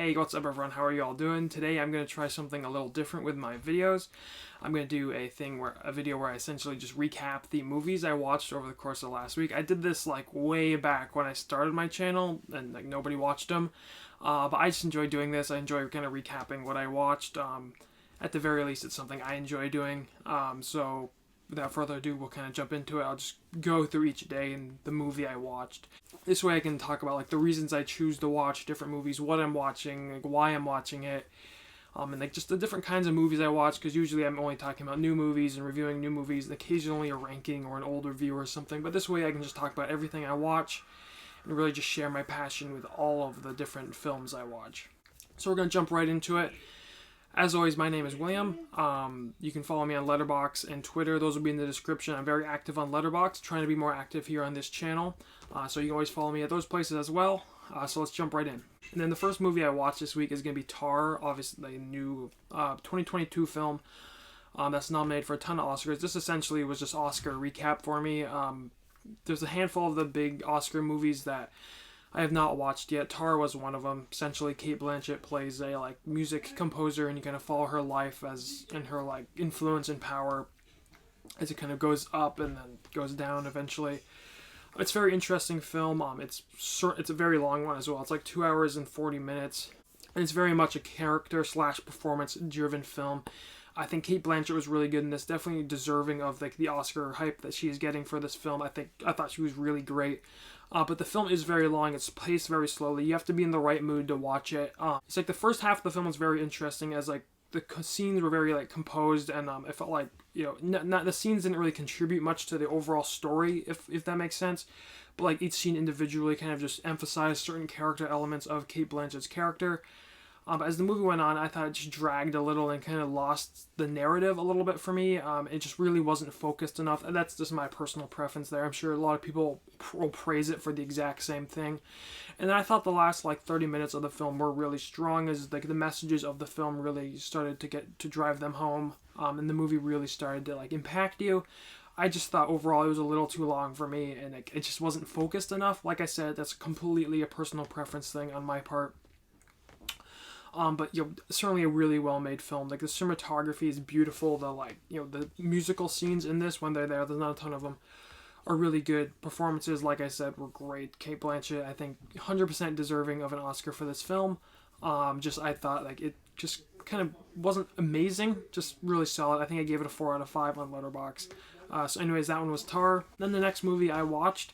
Hey, what's up everyone? How are you all doing? Today I'm going to try something a little different with my videos. I'm going to do a video where I essentially just recap the movies I watched over the course of last week. I did this like way back when I started my channel and like nobody watched them. But I just enjoy doing this. I enjoy kind of recapping what I watched. At the very least, it's something I enjoy doing. So without further ado, we'll kind of jump into it. I'll just go through each day and the movie I watched. This way I can talk about like the reasons I choose to watch different movies, what I'm watching, like why I'm watching it, and like just the different kinds of movies I watch, because usually I'm only talking about new movies and reviewing new movies, and occasionally a ranking or an old review or something. But this way I can just talk about everything I watch and really just share my passion with all of the different films I watch. So we're going to jump right into it. As always, my name is William. You can follow me on Letterboxd and Twitter. Those will be in the description. I'm very active on Letterboxd, trying to be more active here on this channel. So you can always follow me at those places as well. So let's jump right in. And then the first movie I watched this week is going to be Tar, obviously a new 2022 film that's nominated for a ton of Oscars. This essentially was just Oscar recap for me. There's a handful of the big Oscar movies that I have not watched yet. Tar was one of them. Essentially, Cate Blanchett plays a like music composer, and you kind of follow her life and her like influence and power as it kind of goes up and then goes down eventually. It's a very interesting film. It's a very long one as well. It's like 2 hours and 40 minutes, and it's very much a character / performance driven film. I think Cate Blanchett was really good in this. Definitely deserving of like the Oscar hype that she is getting for this film. I thought she was really great. But the film is very long. It's paced very slowly. You have to be in the right mood to watch it. It's like the first half of the film was very interesting, as like the scenes were very like composed, and it felt like not the scenes didn't really contribute much to the overall story, if that makes sense. But like each scene individually kind of just emphasized certain character elements of Cate Blanchett's character. But as the movie went on, I thought it just dragged a little and kind of lost the narrative a little bit for me. It just really wasn't focused enough. And that's just my personal preference there. I'm sure a lot of people will praise it for the exact same thing. And then I thought the last like 30 minutes of the film were really strong, as like the messages of the film really started to drive them home. And the movie really started to like impact you. I just thought overall it was a little too long for me, and it just wasn't focused enough. Like I said, that's completely a personal preference thing on my part. But certainly a really well made film. Like the cinematography is beautiful. The musical scenes in this, when they're there's not a ton of them, are really good. Performances, like I said, were great. Cate Blanchett, I think, 100% deserving of an Oscar for this film. I thought like it just kind of wasn't amazing, just really solid. I think I gave it a 4 out of 5 on Letterboxd. So anyways, that one was Tar. Then the next movie I watched,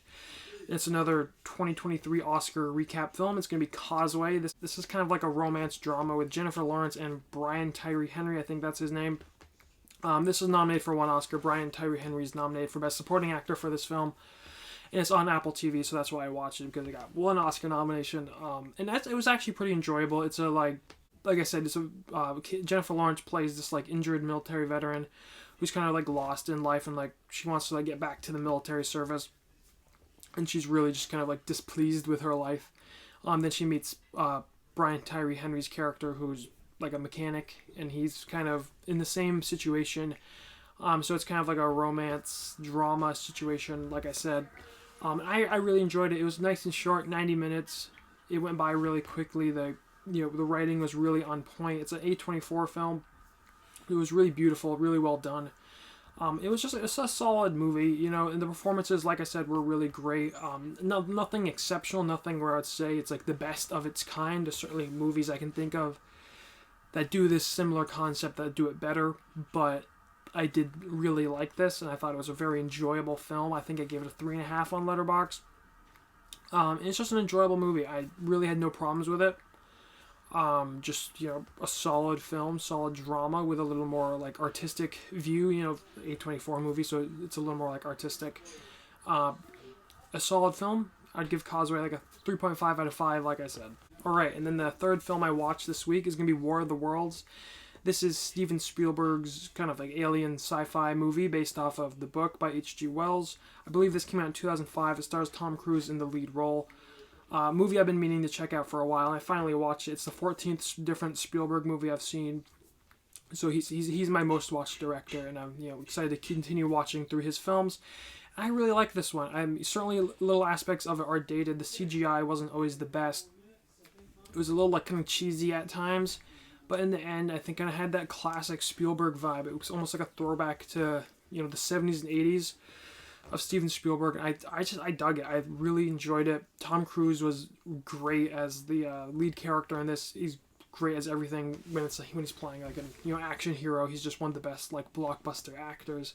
it's another 2023 Oscar recap film. It's going to be Causeway. This is kind of like a romance drama with Jennifer Lawrence and Brian Tyree Henry. I think that's his name. This is nominated for 1 Oscar. Brian Tyree Henry is nominated for Best Supporting Actor for this film. And it's on Apple TV, so that's why I watched it, because it got 1 Oscar nomination. And it was actually pretty enjoyable. It's a like I said, Jennifer Lawrence plays this like injured military veteran who's kind of like lost in life, and like she wants to like get back to the military service. And she's really just kind of like displeased with her life. Then she meets Brian Tyree Henry's character, who's like a mechanic, and he's kind of in the same situation. So it's kind of like a romance drama situation, like I said. I really enjoyed it. It was nice and short, 90 minutes. It went by really quickly. The writing was really on point. It's an A24 film. It was really beautiful, really well done. It's a solid movie, and the performances, like I said, were really great. Nothing exceptional, nothing where I'd say it's like the best of its kind. There's certainly movies I can think of that do this similar concept that do it better, but I did really like this, and I thought it was a very enjoyable film. I think I gave it a 3.5 on Letterboxd. It's just an enjoyable movie. I really had no problems with it. A solid film, solid drama with a little more like artistic view, A24 movie, so it's a little more like artistic. A solid film. I'd give Causeway like a 3.5 out of 5, like I said. Alright, and then the third film I watched this week is going to be War of the Worlds. This is Steven Spielberg's kind of like alien sci-fi movie based off of the book by H.G. Wells. I believe this came out in 2005. It stars Tom Cruise in the lead role. Movie I've been meaning to check out for a while, and I finally watched it. It's the 14th different Spielberg movie I've seen, so he's my most watched director, and I'm excited to continue watching through his films. I really like this one. Certainly little aspects of it are dated. The CGI wasn't always the best, It was a little like kind of cheesy at times, but in the end, I think I had that classic Spielberg vibe. It was almost like a throwback to the 70s and 80s of Steven Spielberg. I dug it. I really enjoyed it. Tom Cruise was great as the lead character in this. He's great as everything when he's playing like an action hero. He's just one of the best like blockbuster actors.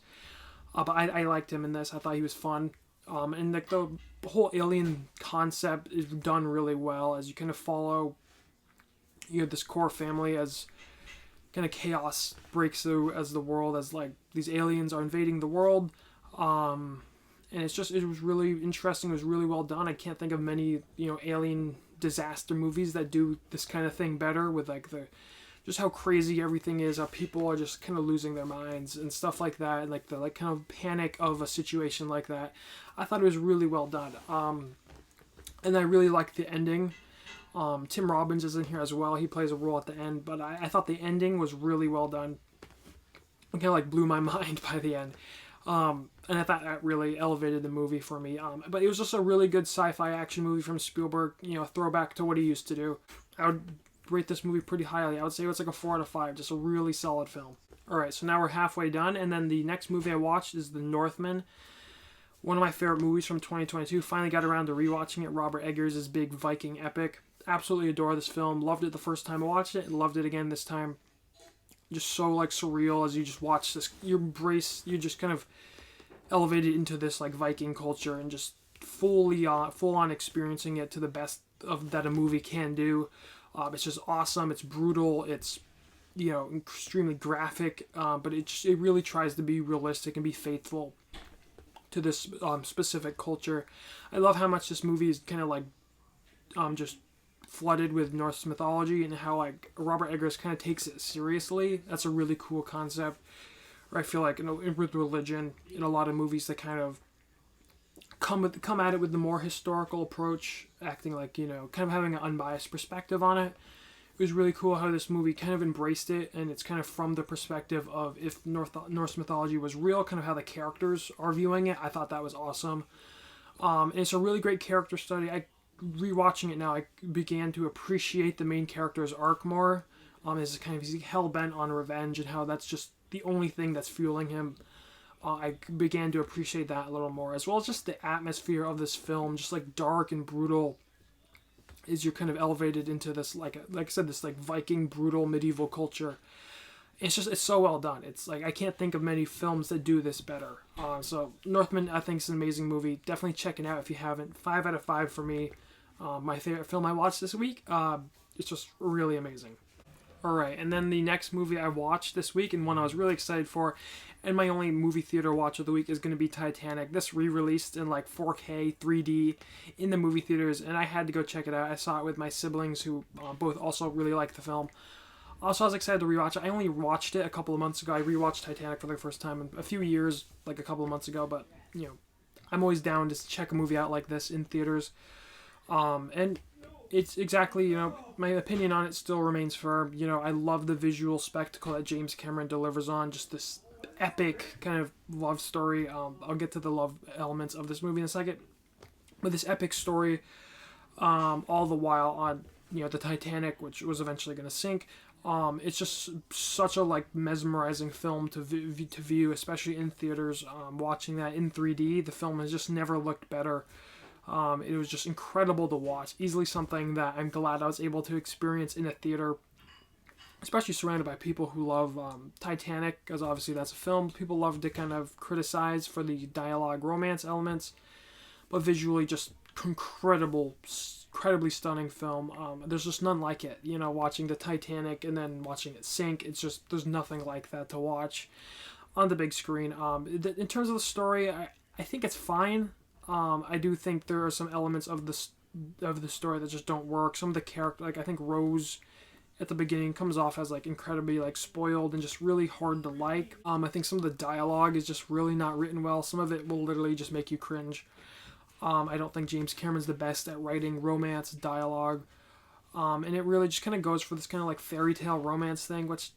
But I liked him in this. I thought he was fun. And like the whole alien concept is done really well as you kind of follow this core family as kind of chaos breaks through as the world, as like these aliens are invading the world. And it was really interesting. It was really well done. I can't think of many alien disaster movies that do this kind of thing better, with like just how crazy everything is, how people are just kind of losing their minds and stuff like that, and like the like kind of panic of a situation like that. I thought it was really well done. And I really liked the ending. Tim Robbins is in here as well. He plays a role at the end, but I thought the ending was really well done. It kind of like blew my mind by the end. And I thought that really elevated the movie for me. But it was just a really good sci-fi action movie from Spielberg, a throwback to what he used to do. I would rate this movie pretty highly. I would say it's like a 4 out of 5, just a really solid film. Alright, so now we're halfway done, and then the next movie I watched is The Northman. One of my favorite movies from 2022. Finally got around to rewatching it. Robert Eggers' big Viking epic. Absolutely adore this film. Loved it the first time I watched it, and loved it again this time. Just so like surreal as you just watch this. You just kind of elevated into this like Viking culture and just full on experiencing it to the best of that a movie can do. It's just awesome. It's brutal. It's extremely graphic, but it really tries to be realistic and be faithful to this specific culture. I love how much this movie is kind of like just flooded with Norse mythology, and how like Robert Eggers kind of takes it seriously. That's a really cool concept. Or I feel like with religion, in a lot of movies that kind of come at it with the more historical approach, acting like kind of having an unbiased perspective on it. It was really cool how this movie kind of embraced it, and it's kind of from the perspective of if Norse mythology was real, kind of how the characters are viewing it. I thought that was awesome. And it's a really great character study. Rewatching it now, I began to appreciate the main character's arc more. As kind of he's hell bent on revenge, and how that's just the only thing that's fueling him. I began to appreciate that a little more, as well as just the atmosphere of this film, just like dark and brutal. Is you're kind of elevated into this like I said, this like Viking brutal medieval culture. It's so well done. It's like I can't think of many films that do this better. So Northman, I think, is an amazing movie. Definitely check it out if you haven't. 5 out of 5 for me. My favorite film I watched this week. It's just really amazing. Alright, and then the next movie I watched this week, and one I was really excited for, and my only movie theater watch of the week, is going to be Titanic. This re-released in like 4K, 3D, in the movie theaters, and I had to go check it out. I saw it with my siblings, who both also really liked the film. Also, I was excited to rewatch it. I only watched it a couple of months ago. I rewatched Titanic for the first time in a few years, like a couple of months ago, but, I'm always down to check a movie out like this in theaters. And it's exactly, my opinion on it still remains firm. I love the visual spectacle that James Cameron delivers on, just this epic kind of love story. I'll get to the love elements of this movie in a second. But this epic story, all the while on, the Titanic, which was eventually going to sink. It's just such a like mesmerizing film to view, especially in theaters. Watching that in 3D, the film has just never looked better. It was just incredible to watch. Easily something that I'm glad I was able to experience in a theater, especially surrounded by people who love Titanic, because obviously that's a film people love to kind of criticize for the dialogue romance elements, but visually just incredibly stunning film. There's just none like it. Watching the Titanic and then watching it sink, it's just, there's nothing like that to watch on the big screen. In terms of the story, I think it's fine. I do think there are some elements of the story that just don't work. Some of the character, like I think Rose at the beginning comes off as like incredibly like spoiled and just really hard to like. I think some of the dialogue is just really not written well. Some of it will literally just make you cringe. I don't think James Cameron's the best at writing romance dialogue. And it really just kind of goes for this kind of like fairy tale romance thing, which,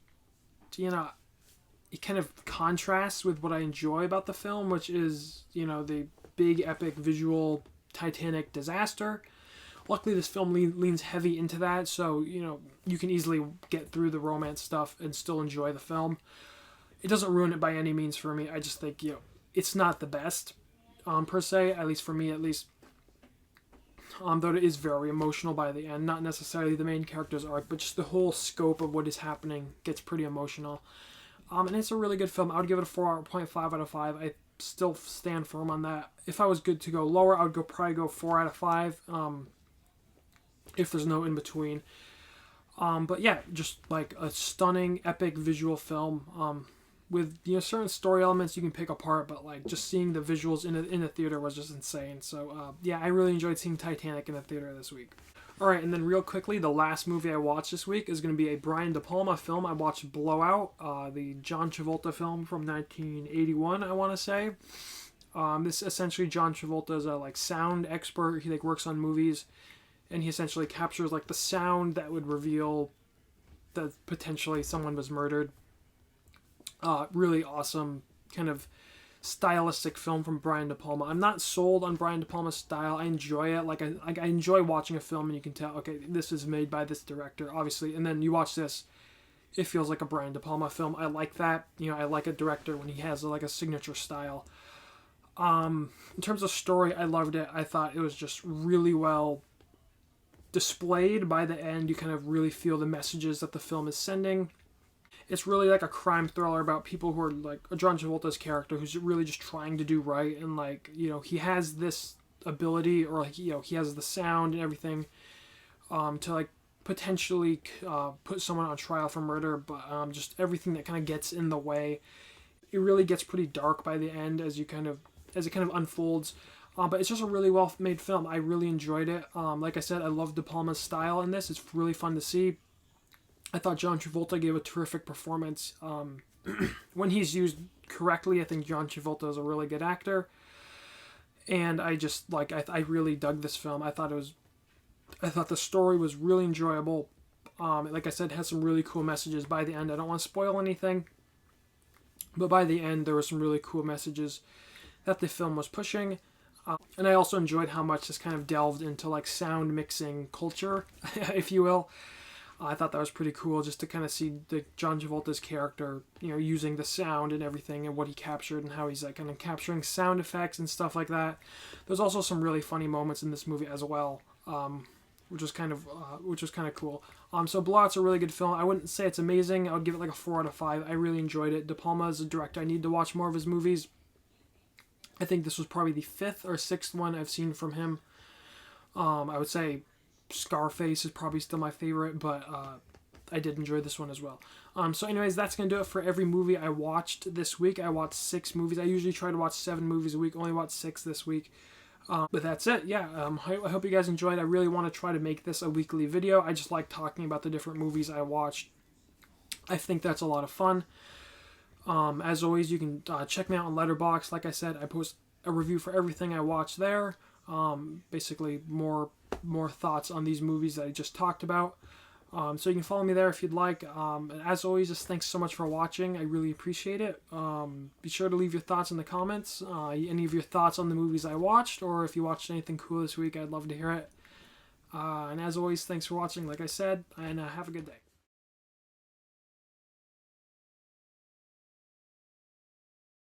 it kind of contrasts with what I enjoy about the film, which is, the big epic visual Titanic disaster, Luckily, this film leans heavy into that, so you can easily get through the romance stuff and still enjoy the film. It doesn't ruin it by any means for me. I just think it's not the best, per se, at least for me, at least. Though it is very emotional by the end, not necessarily the main character's arc, but just the whole scope of what is happening gets pretty emotional. And it's a really good film. I would give it a 4.5 out of 5. I still stand firm on that. If I was good to go lower, I would probably go 4 out of 5. If there's no in between. But yeah, just like a stunning, epic visual film. With certain story elements you can pick apart, but like just seeing the visuals in the theater was just insane. So yeah, I really enjoyed seeing Titanic in the theater this week. All right, and then real quickly, the last movie I watched this week is going to be a Brian De Palma film. I watched Blowout, the John Travolta film from 1981, I want to say. This essentially, John Travolta is a sound expert. He works on movies, and he essentially captures the sound that would reveal that potentially someone was murdered. Really awesome kind of stylistic film from Brian De Palma. I'm not sold on Brian De Palma's style. I enjoy it. I enjoy watching a film and you can tell, okay, this is made by this director, obviously. And then you watch this, it feels like a Brian De Palma film. I like that. I like a director when he has a signature style. In terms of story, I loved it. I thought it was just really well displayed. By the end, you kind of really feel the messages that the film is sending. It's really a crime thriller about people who are John Travolta's character, who's really just trying to do right, and he has this ability, or he has the sound and everything, to potentially put someone on trial for murder, but just everything that kind of gets in the way. It really gets pretty dark by the end as it kind of unfolds. But it's just a really well made film. I really enjoyed it. Like I said, I love De Palma's style in this. It's really fun to see. I thought John Travolta gave a terrific performance. When he's used correctly, I think John Travolta is a really good actor. And I just I really dug this film. I thought the story was really enjoyable. Like I said, it had some really cool messages by the end. I don't want to spoil anything, but by the end there were some really cool messages that the film was pushing. And I also enjoyed how much this kind of delved into sound mixing culture, if you will. I thought that was pretty cool, just to kind of see John Travolta's character, using the sound and everything and what he captured and how he's kind of capturing sound effects and stuff like that. There's also some really funny moments in this movie as well, which was kind of cool. So Blowout's a really good film. I wouldn't say it's amazing. I would give it a 4 out of 5. I really enjoyed it. De Palma is a director. I need to watch more of his movies. I think this was probably the 5th or 6th one I've seen from him. I would say Scarface is probably still my favorite, but I did enjoy this one as well. So anyways, that's going to do it for every movie I watched this week. I watched 6 movies. I usually try to watch 7 movies a week. Only watched 6 this week. But that's it. Yeah, I hope you guys enjoyed. I really want to try to make this a weekly video. I just like talking about the different movies I watched. I think that's a lot of fun. As always, you can check me out on Letterboxd. Like I said, I post a review for everything I watch there. Basically more thoughts on these movies that I just talked about. So you can follow me there if you'd like. And as always, just thanks so much for watching. I really appreciate it. Be sure to leave your thoughts in the comments. Any of your thoughts on the movies I watched, or if you watched anything cool this week, I'd love to hear it. And as always, thanks for watching, like I said, and have a good day.